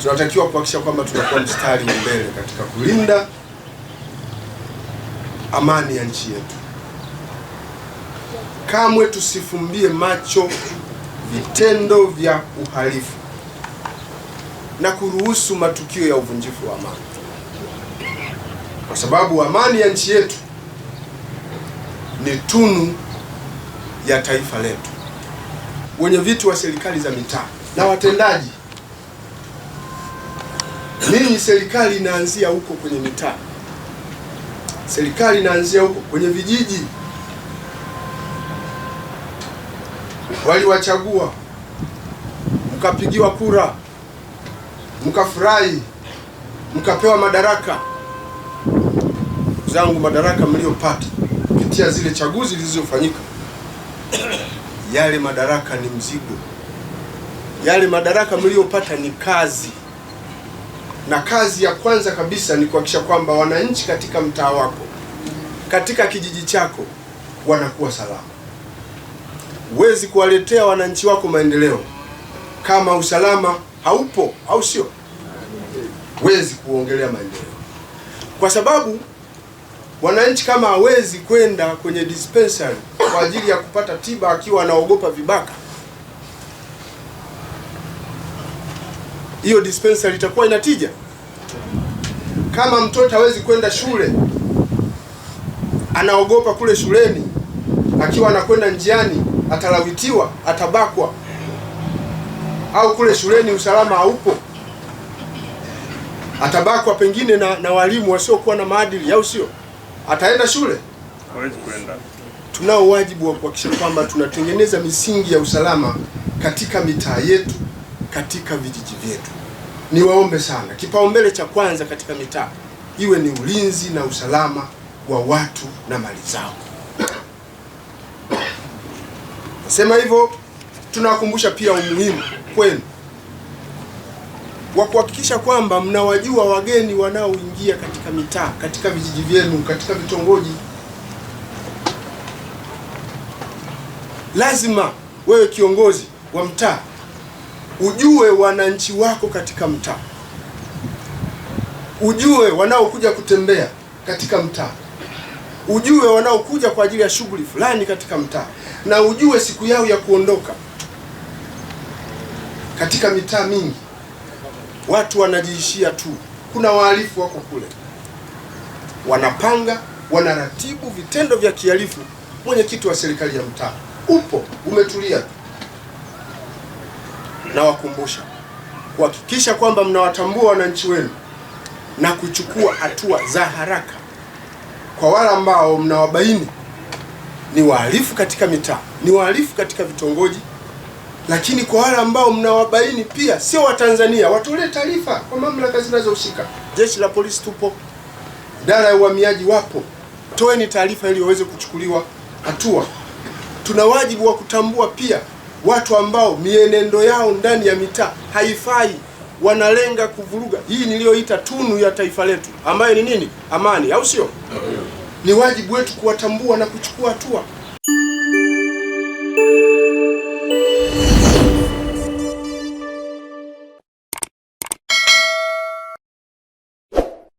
tunatakiwa kuhakikisha kwamba tunakuwa mstari wa mbele katika kulinda amani ya nchi yetu. Kamwe tusifumbie macho vitendo vya uhalifu na kuruhusu matukio ya uvunjifu wa amani, kwa sababu amani ya nchi yetu ni tunu ya taifa letu. Wenye viti wa serikali za mitaa na watendaji, ninyi, serikali inaanzia huko kwenye mitaa, serikali inaanzia huko kwenye vijiji. Waliwachagua, mkapigiwa kura, mkafurahi, mkapewa madaraka. Zangu, madaraka mliopata kupitia zile chaguzi zilizofanyika, yale madaraka ni mzigo. Yale madaraka mliopata ni kazi, na kazi ya kwanza kabisa ni kuhakikisha kwamba wananchi katika mtaa wako, katika kijiji chako wanakuwa salama. Huwezi kuwaletea wananchi wako maendeleo kama usalama haupo, au sio? Huwezi kuongelea maendeleo, kwa sababu wananchi kama hawezi kwenda kwenye dispensary kwa ajili ya kupata tiba akiwa anaogopa vibaka, hiyo dispensary itakuwa inatija? Kama mtoto hawezi kwenda shule, anaogopa kule shuleni, akiwa anakwenda njiani atalawitiwa, atabakwa, au kule shuleni usalama haupo, atabakwa pengine na walimu wasiokuwa na maadili, au sio? Ataenda shule? Hawezi kwenda. Tunao wajibu wa kuhakikisha kwamba tunatengeneza misingi ya usalama katika mitaa yetu, katika vijiji vyetu. Niwaombe sana, kipaumbele cha kwanza katika mitaa iwe ni ulinzi na usalama wa watu na mali zao. Nasema hivyo, tunawakumbusha pia umuhimu kwenu wa kuhakikisha kwamba mnawajua wageni wanaoingia katika mitaa, katika vijiji vyenu, katika vitongoji. Lazima wewe kiongozi wa mtaa ujue wananchi wako katika mtaa, ujue wanaokuja kutembea katika mtaa, ujue wanaokuja kwa ajili ya shughuli fulani katika mtaa, na ujue siku yao ya kuondoka. Katika mitaa mingi watu wanajiishia tu, kuna wahalifu wako kule, wanapanga, wanaratibu vitendo vya kihalifu. Mwenyekiti wa serikali ya mtaa upo, umetulia. Nawakumbusha kuhakikisha kwamba mnawatambua wananchi wenu na kuchukua hatua za haraka kwa wale ambao mnawabaini ni wahalifu katika mitaa, ni wahalifu katika vitongoji. Lakini kwa wale ambao mnawabaini pia sio Watanzania, watolee taarifa kwa mamlaka zinazohusika. Jeshi la polisi tupo, idara ya uhamiaji wapo, toeni taarifa ili waweze kuchukuliwa hatua. Tuna wajibu wa kutambua pia watu ambao mienendo yao ndani ya mitaa haifai, wanalenga kuvuruga hii niliyoita tunu ya taifa letu, ambayo ni nini? Amani, au sio? Ni wajibu wetu kuwatambua na kuchukua hatua.